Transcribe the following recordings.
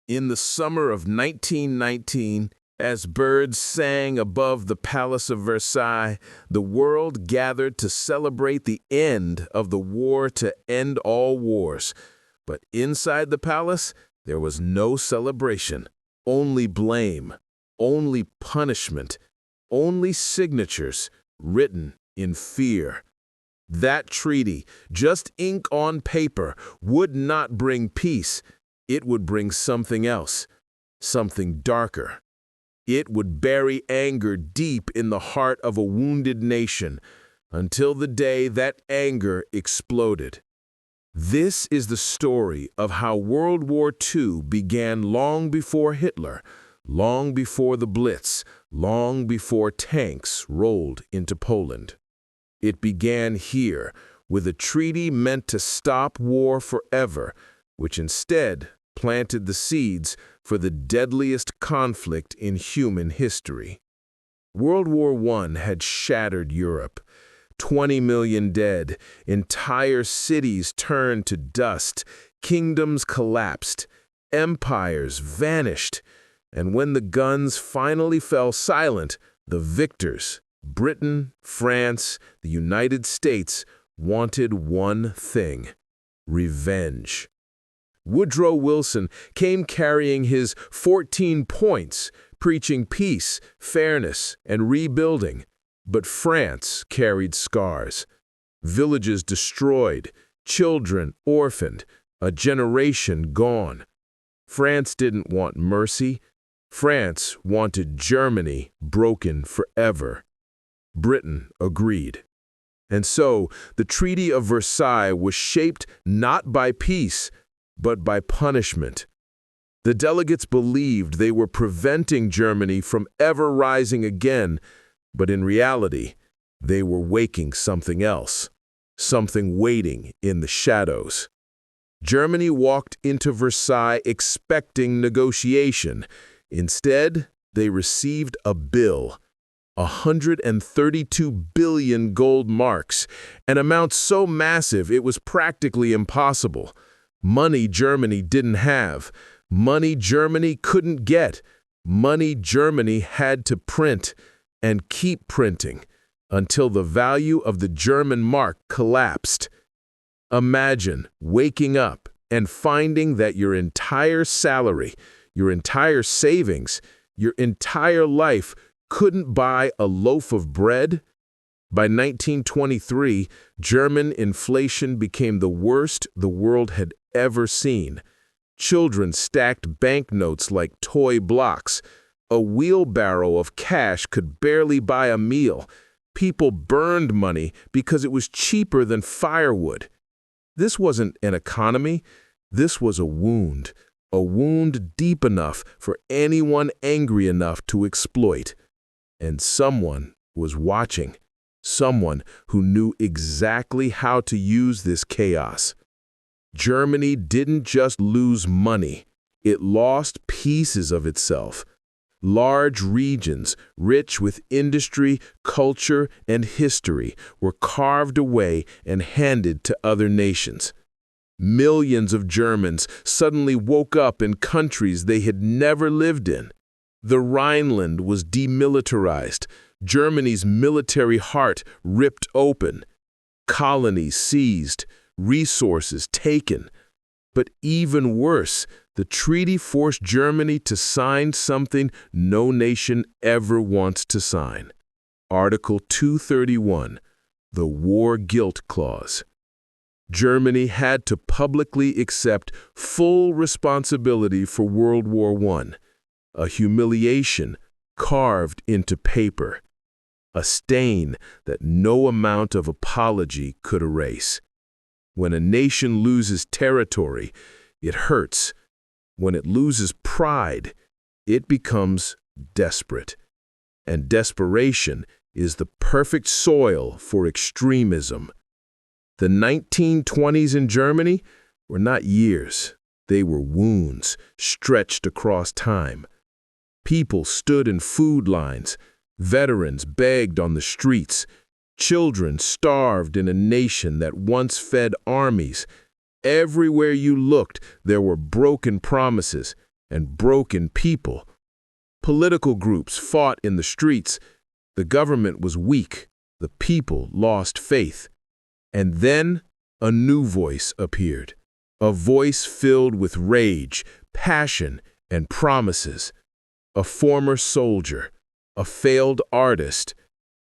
In the summer of 1919, as birds sang above the Palace of Versailles, the world gathered to celebrate the end of the war to end all wars. But inside the palace, there was no celebration, only blame, only punishment, only signatures written in fear. That treaty, just ink on paper, would not bring peace. It would bring something else, something darker. It would bury anger deep in the heart of a wounded nation until the day that anger exploded. This is the story of how World War II began long before Hitler, long before the Blitz, long before tanks rolled into Poland. It began here with a treaty meant to stop war forever, which instead planted the seeds for the deadliest conflict in human history. World War I had shattered Europe. 20 million dead, entire cities turned to dust, kingdoms collapsed, empires vanished, and when the guns finally fell silent, the victors, Britain, France, the United States, wanted one thing: revenge. Woodrow Wilson came carrying his 14 points, preaching peace, fairness, and rebuilding. But France carried scars. Villages destroyed, children orphaned, a generation gone. France didn't want mercy. France wanted Germany broken forever. Britain agreed. And so the Treaty of Versailles was shaped not by peace, but by punishment. The delegates believed they were preventing Germany from ever rising again, but in reality, they were waking something else, something waiting in the shadows. Germany walked into Versailles expecting negotiation. Instead, they received a bill, 132 billion gold marks, an amount so massive it was practically impossible. Money Germany didn't have, money Germany couldn't get, money Germany had to print and keep printing until the value of the German mark collapsed. Imagine waking up and finding that your entire salary, your entire savings, your entire life couldn't buy a loaf of bread. By 1923, German inflation became the worst the world had ever seen. Children stacked banknotes like toy blocks. A wheelbarrow of cash could barely buy a meal. People burned money because it was cheaper than firewood. This wasn't an economy. This was a wound deep enough for anyone angry enough to exploit. And someone was watching. Someone who knew exactly how to use this chaos. Germany didn't just lose money, it lost pieces of itself. Large regions, rich with industry, culture, and history, were carved away and handed to other nations. Millions of Germans suddenly woke up in countries they had never lived in. The Rhineland was demilitarized, Germany's military heart ripped open, colonies seized, resources taken. But even worse, the treaty forced Germany to sign something no nation ever wants to sign. Article 231, the War Guilt Clause. Germany had to publicly accept full responsibility for World War I, a humiliation carved into paper, a stain that no amount of apology could erase. When a nation loses territory, it hurts. When it loses pride, it becomes desperate. And desperation is the perfect soil for extremism. The 1920s in Germany were not years. They were wounds stretched across time. People stood in food lines. Veterans begged on the streets. Children starved in a nation that once fed armies. Everywhere you looked, there were broken promises, and broken people. Political groups fought in the streets. The government was weak. The people lost faith. And then a new voice appeared, a voice filled with rage, passion, and promises. A former soldier, a failed artist,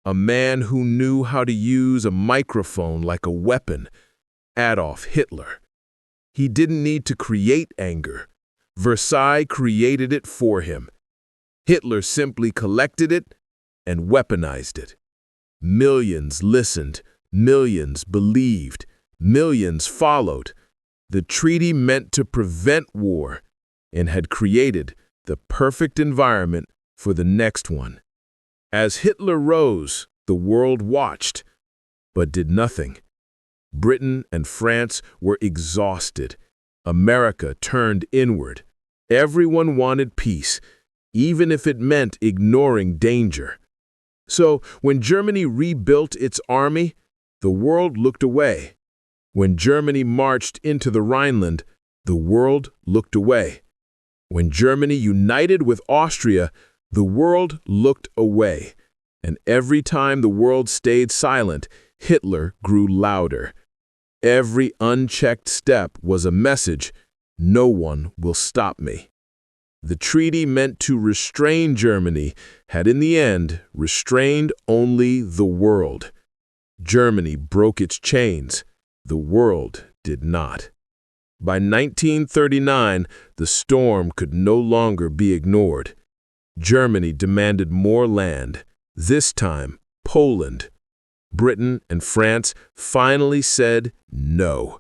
a man who knew how to use a microphone like a weapon, Adolf Hitler. He didn't need to create anger. Versailles created it for him. Hitler simply collected it and weaponized it. Millions listened, millions believed, millions followed. The treaty meant to prevent war and had created the perfect environment for the next one. As Hitler rose, the world watched, but did nothing. Britain and France were exhausted. America turned inward. Everyone wanted peace, even if it meant ignoring danger. So, when Germany rebuilt its army, the world looked away. When Germany marched into the Rhineland, the world looked away. When Germany united with Austria, the world looked away. And every time the world stayed silent, Hitler grew louder. Every unchecked step was a message: no one will stop me. The treaty meant to restrain Germany had in the end restrained only the world. Germany broke its chains. The world did not. By 1939, the storm could no longer be ignored. Germany demanded more land, this time Poland. Britain and France finally said no.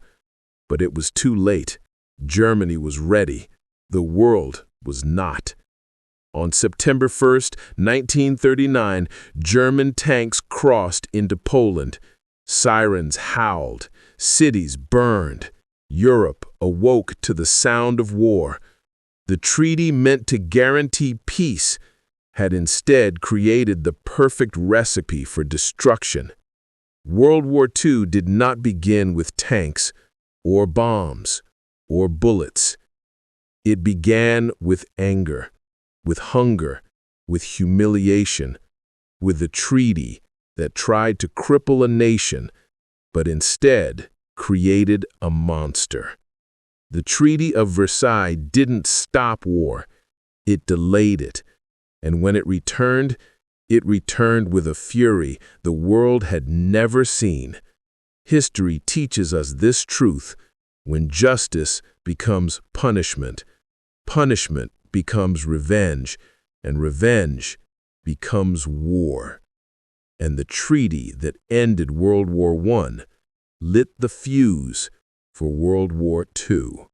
But it was too late. Germany was ready. The world was not. On September 1st, 1939, German tanks crossed into Poland. Sirens howled. Cities burned. Europe awoke to the sound of war. The treaty meant to guarantee peace had instead created the perfect recipe for destruction. World War II did not begin with tanks or bombs or bullets. It began with anger, with hunger, with humiliation, with a treaty that tried to cripple a nation, but instead created a monster. The Treaty of Versailles didn't stop war, it delayed it. And when it returned with a fury the world had never seen. History teaches us this truth: when justice becomes punishment, punishment becomes revenge, and revenge becomes war. And the treaty that ended World War I lit the fuse for World War II.